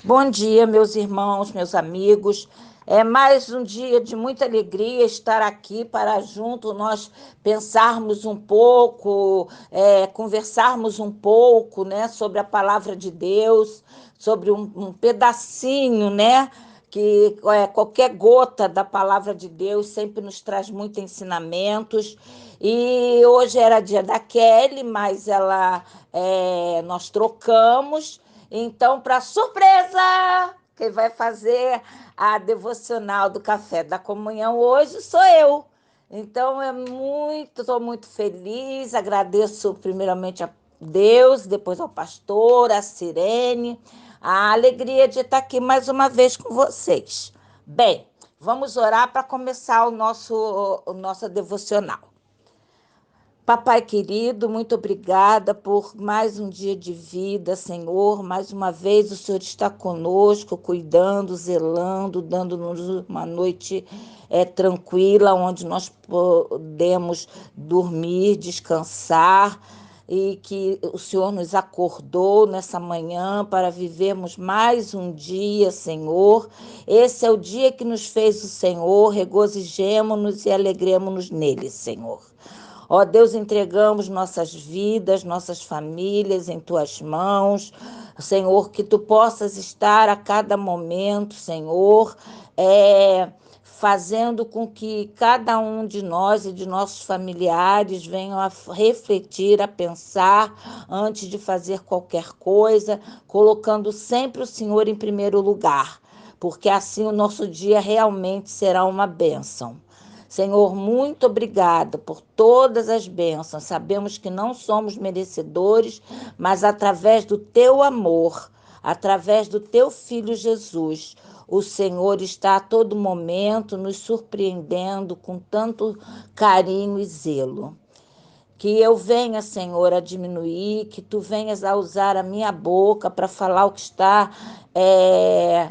Bom dia, meus irmãos, meus amigos. É mais um dia de muita alegria estar aqui para junto nós pensarmos um pouco, conversarmos um pouco, né, sobre a palavra de Deus, sobre um pedacinho, né, que qualquer gota da palavra de Deus sempre nos traz muitos ensinamentos. E hoje era dia da Kelly, mas nós trocamos. Então, para surpresa, quem vai fazer a devocional do Café da Comunhão hoje sou eu. Então, estou muito feliz, agradeço primeiramente a Deus, depois ao pastor, a Sirene, a alegria de estar aqui mais uma vez com vocês. Bem, vamos orar para começar o nosso devocional. Papai querido, muito obrigada por mais um dia de vida, Senhor. Mais uma vez o Senhor está conosco, cuidando, zelando, dando-nos uma noite tranquila, onde nós podemos dormir, descansar, e que o Senhor nos acordou nessa manhã para vivermos mais um dia, Senhor. Esse é o dia que nos fez o Senhor, regozijemo-nos e alegremos-nos nele, Senhor. Ó Deus, entregamos nossas vidas, nossas famílias em tuas mãos. Senhor, que tu possas estar a cada momento, Senhor, fazendo com que cada um de nós e de nossos familiares venham a refletir, a pensar antes de fazer qualquer coisa, colocando sempre o Senhor em primeiro lugar, porque assim o nosso dia realmente será uma bênção. Senhor, muito obrigada por todas as bênçãos. Sabemos que não somos merecedores, mas através do teu amor, através do teu filho Jesus, o Senhor está a todo momento nos surpreendendo com tanto carinho e zelo. Que eu venha, Senhor, a diminuir, que tu venhas a usar a minha boca para falar o que está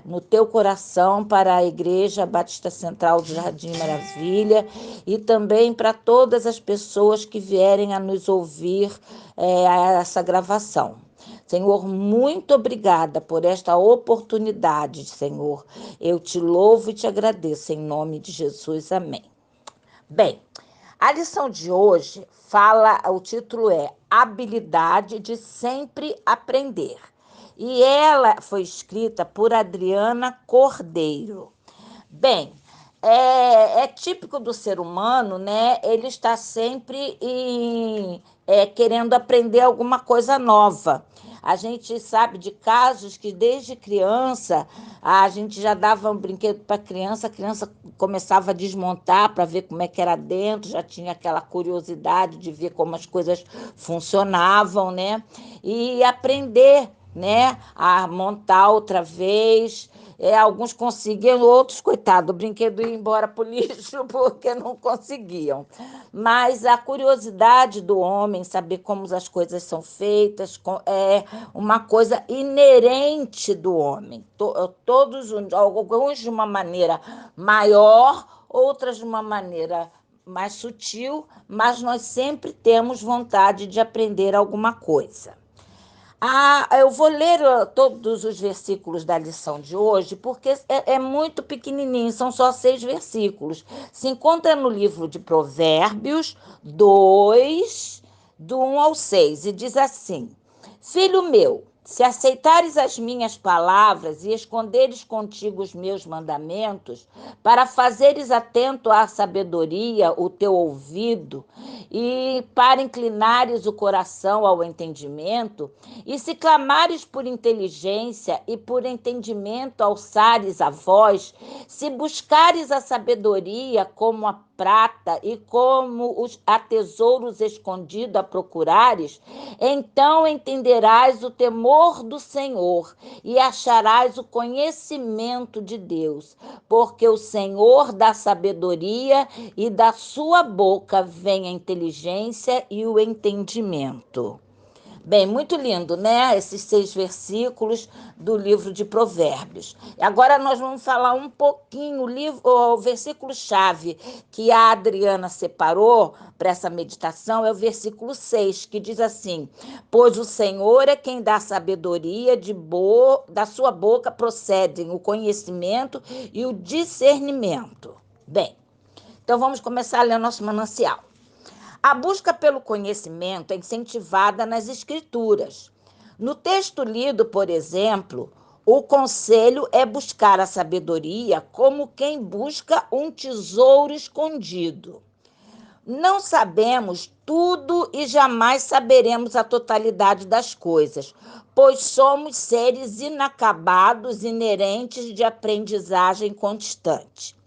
no teu coração para a Igreja Batista Central do Jardim Maravilha e também para todas as pessoas que vierem a nos ouvir a essa gravação. Senhor, muito obrigada por esta oportunidade, Senhor. Eu te louvo e te agradeço em nome de Jesus. Amém. Bem, a lição de hoje o título é Habilidade de Sempre Aprender. E ela foi escrita por Adriana Cordeiro. Bem, é típico do ser humano, né? Ele está sempre querendo aprender alguma coisa nova. A gente sabe de casos que desde criança a gente já dava um brinquedo para a criança começava a desmontar para ver como é que era dentro, já tinha aquela curiosidade de ver como as coisas funcionavam, né? E aprender, né, a montar outra vez. Alguns conseguiam, outros, coitado, o brinquedo ia embora para o lixo porque não conseguiam. Mas a curiosidade do homem, saber como as coisas são feitas, é uma coisa inerente do homem. Todos, alguns de uma maneira maior, outras de uma maneira mais sutil, mas nós sempre temos vontade de aprender alguma coisa. Eu vou ler todos os versículos da lição de hoje, porque é muito pequenininho, são só 6 versículos. Se encontra no livro de Provérbios 2, do 1 ao 6, e diz assim: Filho meu, se aceitares as minhas palavras e esconderes contigo os meus mandamentos, para fazeres atento à sabedoria o teu ouvido, e para inclinares o coração ao entendimento, e se clamares por inteligência e por entendimento alçares a voz, se buscares a sabedoria como a prata e como a tesouros escondidos a procurares, então entenderás o temor do Senhor e acharás o conhecimento de Deus, porque o Senhor dá sabedoria e da sua boca vem a inteligência e o entendimento. Bem, muito lindo, né? Esses 6 versículos do livro de Provérbios. Agora nós vamos falar um pouquinho, o versículo-chave que a Adriana separou para essa meditação é o versículo 6, que diz assim: Pois o Senhor é quem dá sabedoria, da sua boca procedem o conhecimento e o discernimento. Bem, então vamos começar a ler o nosso manancial. A busca pelo conhecimento é incentivada nas Escrituras. No texto lido, por exemplo, o conselho é buscar a sabedoria como quem busca um tesouro escondido. Não sabemos tudo e jamais saberemos a totalidade das coisas, pois somos seres inacabados, inerentes de aprendizagem constante.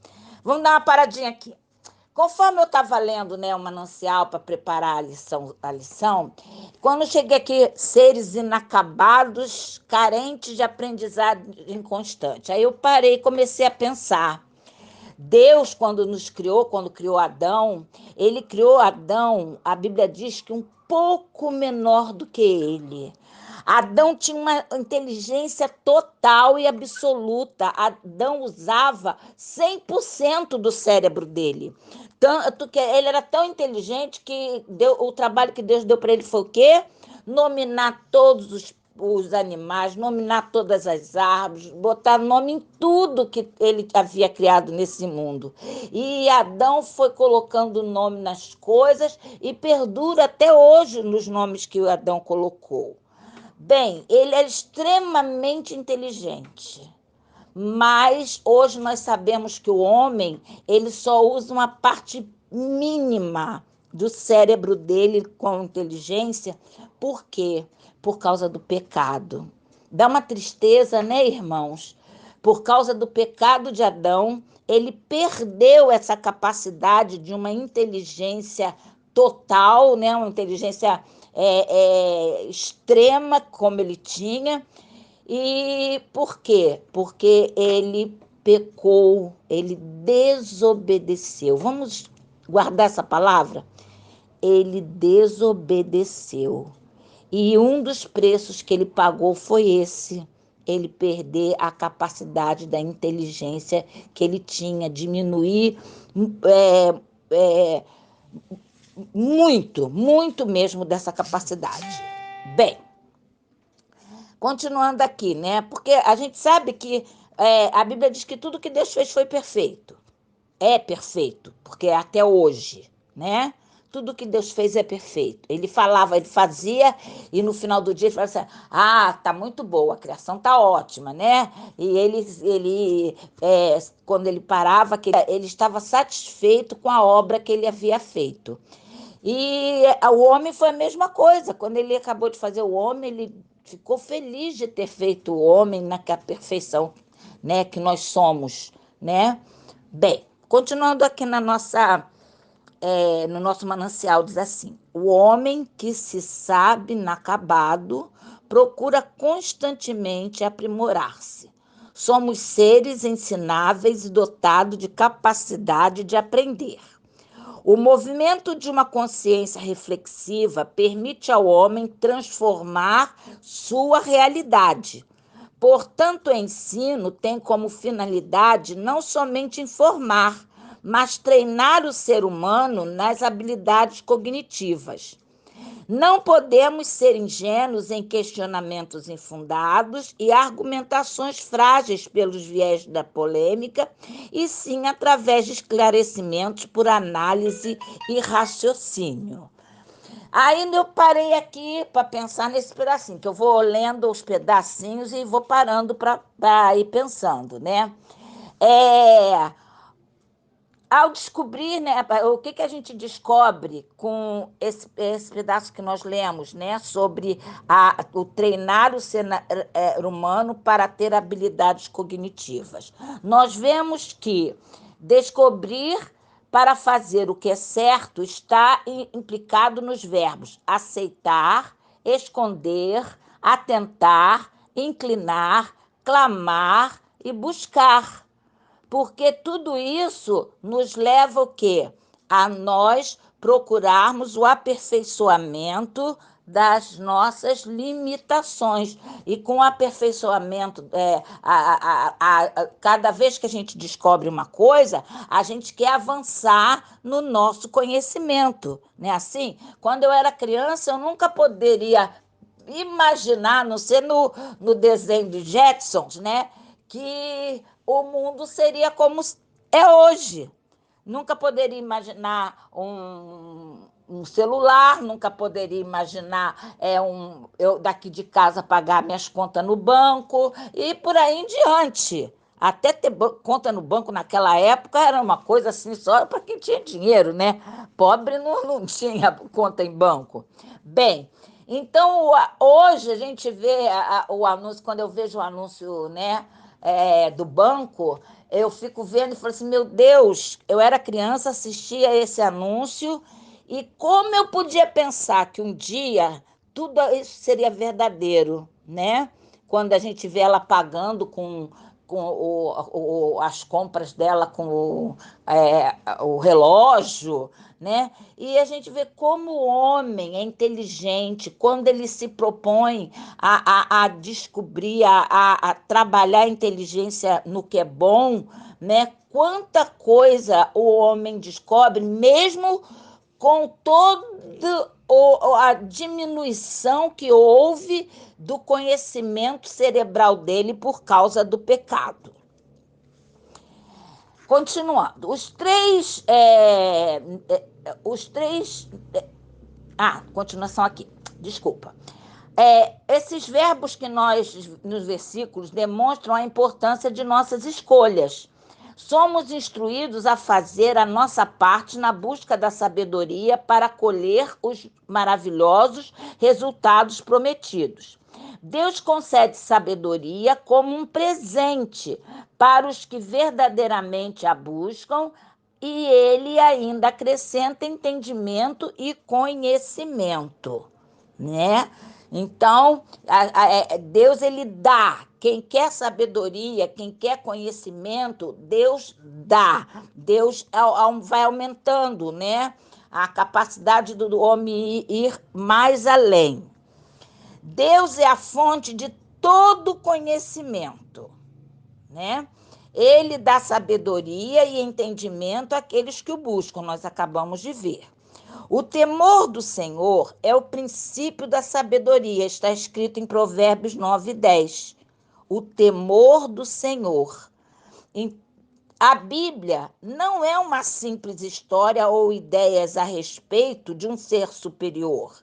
Vamos dar uma paradinha aqui. Conforme eu estava lendo, né, o manancial para preparar a lição, quando eu cheguei aqui, seres inacabados, carentes de aprendizagem constante. Aí eu parei e comecei a pensar. Deus, quando criou Adão, ele criou Adão, a Bíblia diz que um pouco menor do que ele. Adão tinha uma inteligência total e absoluta. Adão usava 100% do cérebro dele. Tanto que ele era tão inteligente que o trabalho que Deus deu para ele foi o quê? Nominar todos os animais, nominar todas as árvores, botar nome em tudo que ele havia criado nesse mundo. E Adão foi colocando nome nas coisas e perdura até hoje nos nomes que o Adão colocou. Bem, ele é extremamente inteligente, mas hoje nós sabemos que o homem ele só usa uma parte mínima do cérebro dele com inteligência. Por quê? Por causa do pecado. Dá uma tristeza, né, irmãos? Por causa do pecado de Adão, ele perdeu essa capacidade de uma inteligência total, né? Uma inteligência extrema, como ele tinha. E por quê? Porque ele pecou, ele desobedeceu. Vamos guardar essa palavra? Ele desobedeceu. E um dos preços que ele pagou foi esse: ele perder a capacidade da inteligência que ele tinha, diminuir muito, muito mesmo dessa capacidade. Bem, continuando aqui, né? Porque a gente sabe que a Bíblia diz que tudo que Deus fez foi perfeito. É perfeito, porque é até hoje, né? Tudo que Deus fez é perfeito. Ele falava, ele fazia, e no final do dia ele falava assim: Ah, tá muito boa, a criação tá ótima, né? E quando ele parava, ele estava satisfeito com a obra que ele havia feito. E o homem foi a mesma coisa. Quando ele acabou de fazer o homem, ele ficou feliz de ter feito o homem na perfeição, né, que nós somos, né? Bem, continuando aqui no nosso manancial, diz assim: o homem que se sabe inacabado procura constantemente aprimorar-se. Somos seres ensináveis e dotados de capacidade de aprender. O movimento de uma consciência reflexiva permite ao homem transformar sua realidade. Portanto, o ensino tem como finalidade não somente informar, mas treinar o ser humano nas habilidades cognitivas. Não podemos ser ingênuos em questionamentos infundados e argumentações frágeis pelos viés da polêmica, e sim através de esclarecimentos por análise e raciocínio. Ainda eu parei aqui para pensar nesse pedacinho, que eu vou lendo os pedacinhos e vou parando para ir pensando, né? É, Ao descobrir, né, o que a gente descobre com esse pedaço que nós lemos, né, sobre o treinar o ser humano para ter habilidades cognitivas. Nós vemos que descobrir para fazer o que é certo está implicado nos verbos aceitar, esconder, atentar, inclinar, clamar e buscar. Porque tudo isso nos leva o quê? A nós procurarmos o aperfeiçoamento das nossas limitações. E com o aperfeiçoamento, cada vez que a gente descobre uma coisa, a gente quer avançar no nosso conhecimento, né? Assim, quando eu era criança, eu nunca poderia imaginar, não ser no desenho dos Jetsons, né? Que o mundo seria como é hoje. Nunca poderia imaginar um celular, nunca poderia imaginar eu daqui de casa pagar minhas contas no banco e por aí em diante. Até ter conta no banco naquela época era uma coisa assim só para quem tinha dinheiro, né? Pobre não tinha conta em banco. Bem, então hoje a gente vê o anúncio, quando eu vejo o anúncio, né, do banco, eu fico vendo e falo assim, meu Deus, eu era criança, assistia esse anúncio e como eu podia pensar que um dia tudo isso seria verdadeiro, né? Quando a gente vê ela pagando com as compras dela com o relógio, né? E a gente vê como o homem é inteligente quando ele se propõe a descobrir, a trabalhar a inteligência no que é bom, né? Quanta coisa o homem descobre, mesmo com toda a diminuição que houve do conhecimento cerebral dele por causa do pecado. Continuando, continuação aqui, desculpa. Esses verbos que nos versículos, demonstram a importância de nossas escolhas. Somos instruídos a fazer a nossa parte na busca da sabedoria para colher os maravilhosos resultados prometidos. Deus concede sabedoria como um presente para os que verdadeiramente a buscam, e ele ainda acrescenta entendimento e conhecimento, né? Então, Deus ele dá. Quem quer sabedoria, quem quer conhecimento, Deus dá. Deus vai aumentando, né? A capacidade do homem ir mais além. Deus é a fonte de todo conhecimento, né? Ele dá sabedoria e entendimento àqueles que o buscam, nós acabamos de ver. O temor do Senhor é o princípio da sabedoria, está escrito em Provérbios 9:10. O temor do Senhor. A Bíblia não é uma simples história ou ideias a respeito de um ser superior,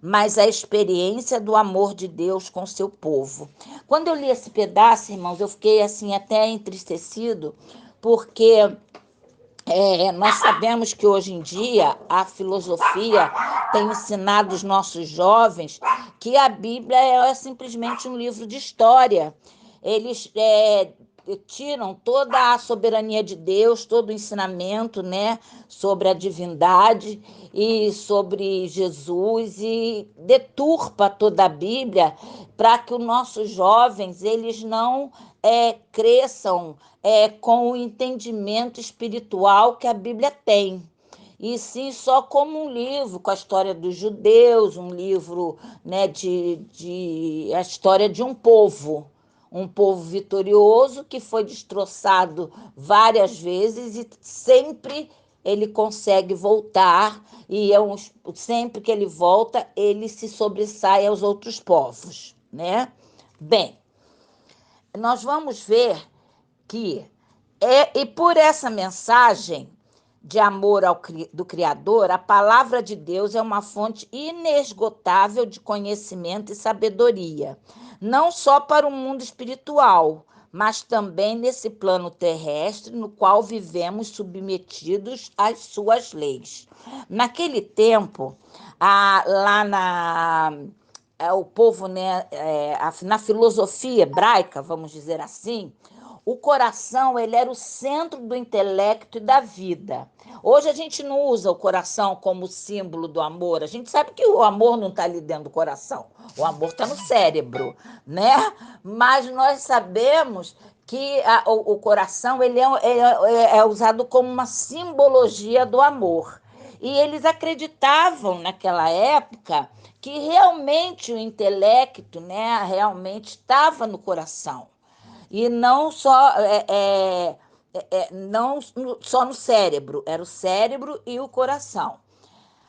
mas a experiência do amor de Deus com seu povo. Quando eu li esse pedaço, irmãos, eu fiquei assim até entristecido, porque nós sabemos que hoje em dia a filosofia tem ensinado os nossos jovens que a Bíblia é simplesmente um livro de história. Eles tiram toda a soberania de Deus, todo o ensinamento, né, sobre a divindade e sobre Jesus e deturpa toda a Bíblia para que os nossos jovens eles não cresçam com o entendimento espiritual que a Bíblia tem. E sim só como um livro com a história dos judeus, um livro, né, de a história de um povo vitorioso que foi destroçado várias vezes e sempre ele consegue voltar e sempre que ele volta, ele se sobressai aos outros povos, né? Bem, nós vamos ver que e por essa mensagem de amor do Criador, a palavra de Deus é uma fonte inesgotável de conhecimento e sabedoria, não só para o mundo espiritual, mas também nesse plano terrestre no qual vivemos submetidos às suas leis. Naquele tempo, lá o povo, né, na filosofia hebraica, vamos dizer assim, o coração ele era o centro do intelecto e da vida. Hoje a gente não usa o coração como símbolo do amor. A gente sabe que o amor não está ali dentro do coração. O amor está no cérebro, né? Mas nós sabemos que o coração ele é usado como uma simbologia do amor. E eles acreditavam naquela época que realmente o intelecto, né, realmente estava no coração. E não só, não só no cérebro, era o cérebro e o coração.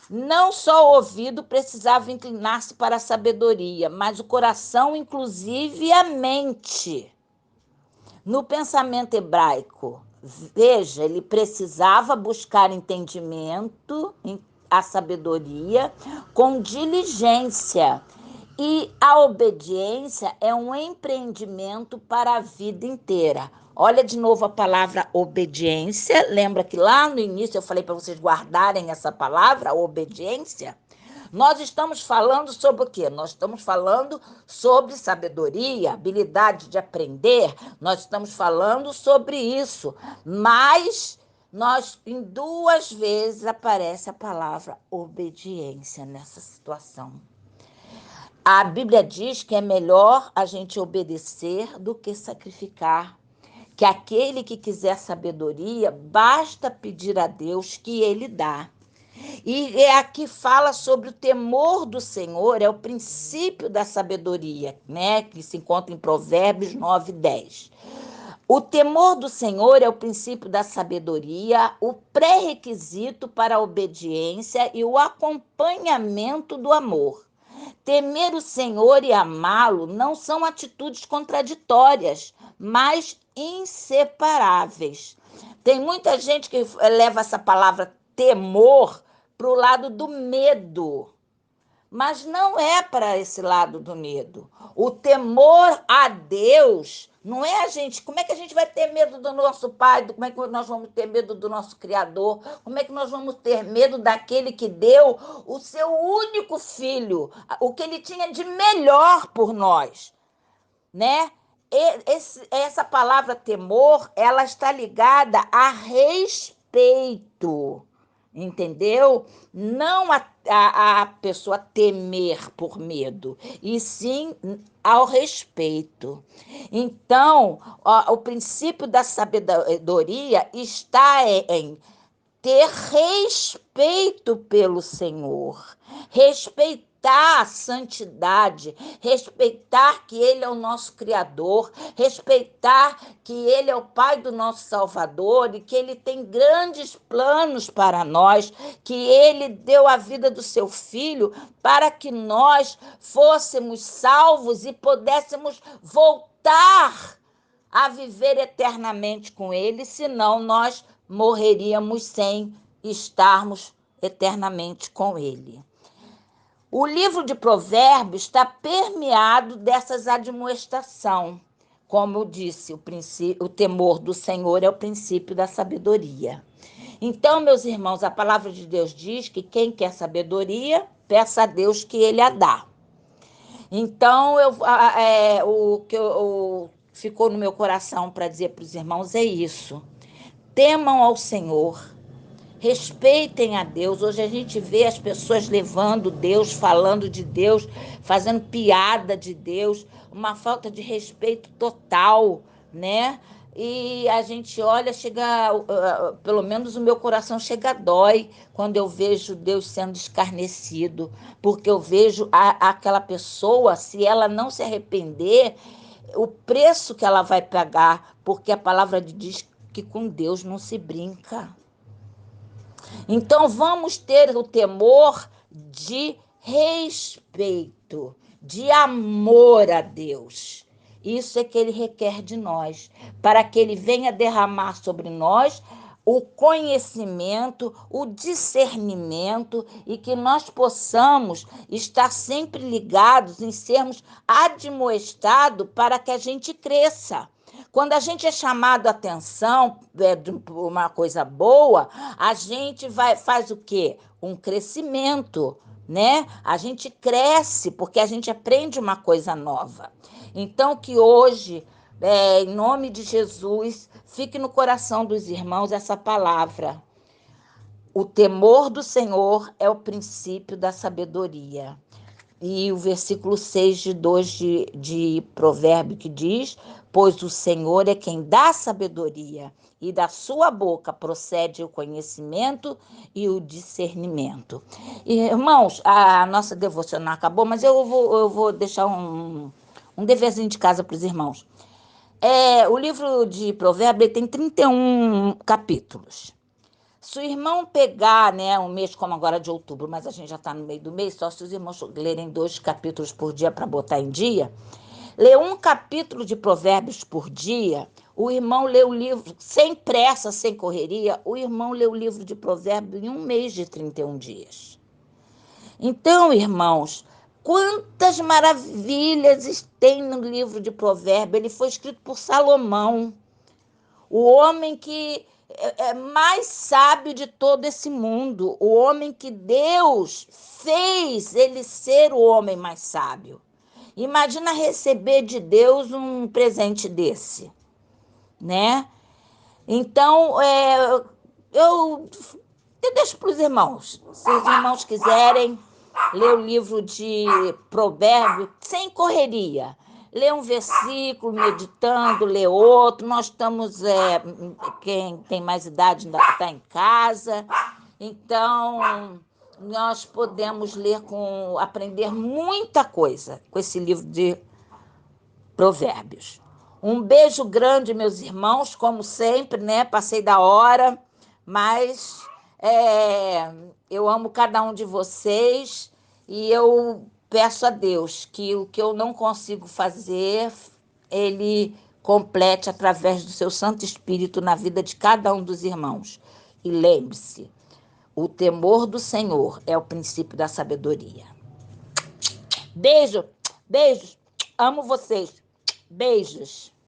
Não só o ouvido precisava inclinar-se para a sabedoria, mas o coração, inclusive a mente. No pensamento hebraico, veja, ele precisava buscar entendimento, a sabedoria, com diligência. E a obediência é um empreendimento para a vida inteira. Olha de novo a palavra obediência. Lembra que lá no início eu falei para vocês guardarem essa palavra, obediência? Nós estamos falando sobre o quê? Nós estamos falando sobre sabedoria, habilidade de aprender. Nós estamos falando sobre isso. Mas em duas vezes aparece a palavra obediência nessa situação. A Bíblia diz que é melhor a gente obedecer do que sacrificar. Que aquele que quiser sabedoria, basta pedir a Deus que ele dá. E aqui fala sobre o temor do Senhor, é o princípio da sabedoria, né? Que se encontra em Provérbios 9:10. O temor do Senhor é o princípio da sabedoria, o pré-requisito para a obediência e o acompanhamento do amor. Temer o Senhor e amá-lo não são atitudes contraditórias, mas inseparáveis. Tem muita gente que leva essa palavra temor para o lado do medo, mas não é para esse lado do medo. O temor a Deus não é a gente. Como é que a gente vai ter medo do nosso pai? Como é que nós vamos ter medo do nosso Criador? Como é que nós vamos ter medo daquele que deu o seu único filho, o que ele tinha de melhor por nós, né? Essa palavra temor, ela está ligada a respeito, entendeu? Não a pessoa temer por medo, e sim ao respeito. Então, o princípio da sabedoria está em ter respeito pelo Senhor, respeitar a santidade, respeitar que Ele é o nosso Criador, respeitar que Ele é o Pai do nosso Salvador e que Ele tem grandes planos para nós, que Ele deu a vida do seu Filho para que nós fôssemos salvos e pudéssemos voltar a viver eternamente com Ele, senão nós morreríamos sem estarmos eternamente com Ele. O livro de Provérbios está permeado dessas admoestações. Como eu disse, o temor do Senhor é o princípio da sabedoria. Então, meus irmãos, a palavra de Deus diz que quem quer sabedoria, peça a Deus que Ele a dá. Então, o que ficou no meu coração para dizer para os irmãos é isso. Temam ao Senhor, respeitem a Deus. Hoje a gente vê as pessoas levando Deus, falando de Deus, fazendo piada de Deus, uma falta de respeito total, né? E a gente olha, pelo menos o meu coração chega a dói quando eu vejo Deus sendo escarnecido, porque eu vejo aquela pessoa, se ela não se arrepender, o preço que ela vai pagar, porque a palavra diz que com Deus não se brinca. Então vamos ter o temor de respeito, de amor a Deus. Isso é que Ele requer de nós, para que Ele venha derramar sobre nós o conhecimento, o discernimento e que nós possamos estar sempre ligados em sermos admoestados para que a gente cresça. Quando a gente é chamado a atenção por uma coisa boa, a gente faz o quê? Um crescimento, né? A gente cresce porque a gente aprende uma coisa nova. Então, que hoje, em nome de Jesus, fique no coração dos irmãos essa palavra. O temor do Senhor é o princípio da sabedoria. E o versículo 6 de 2 de Provérbio que diz: pois o Senhor é quem dá sabedoria, e da sua boca procede o conhecimento e o discernimento. E, irmãos, a nossa devocional acabou, mas eu vou deixar um deverzinho de casa para os irmãos. O livro de Provérbios tem 31 capítulos. Se o irmão pegar, né, um mês como agora de outubro, mas a gente já está no meio do mês, só se os irmãos lerem 2 capítulos por dia para botar em dia, ler um capítulo de Provérbios por dia, o irmão lê o livro, sem pressa, sem correria, o irmão lê o livro de Provérbios em um mês de 31 dias. Então, irmãos, quantas maravilhas tem no livro de Provérbios. Ele foi escrito por Salomão, o homem que é mais sábio de todo esse mundo, o homem que Deus fez ele ser o homem mais sábio. Imagina receber de Deus um presente desse, né? Então, eu deixo para os irmãos. Se os irmãos quiserem ler o livro de Provérbios, sem correria. Lê um versículo, meditando, lê outro. Nós estamos, quem tem mais idade ainda está em casa. Então, nós podemos aprender muita coisa com esse livro de Provérbios. Um beijo grande, meus irmãos, como sempre, né? Passei da hora, mas eu amo cada um de vocês e eu peço a Deus que o que eu não consigo fazer, Ele complete através do seu Santo Espírito na vida de cada um dos irmãos. E lembre-se, o temor do Senhor é o princípio da sabedoria. Beijo, beijos, amo vocês. Beijos.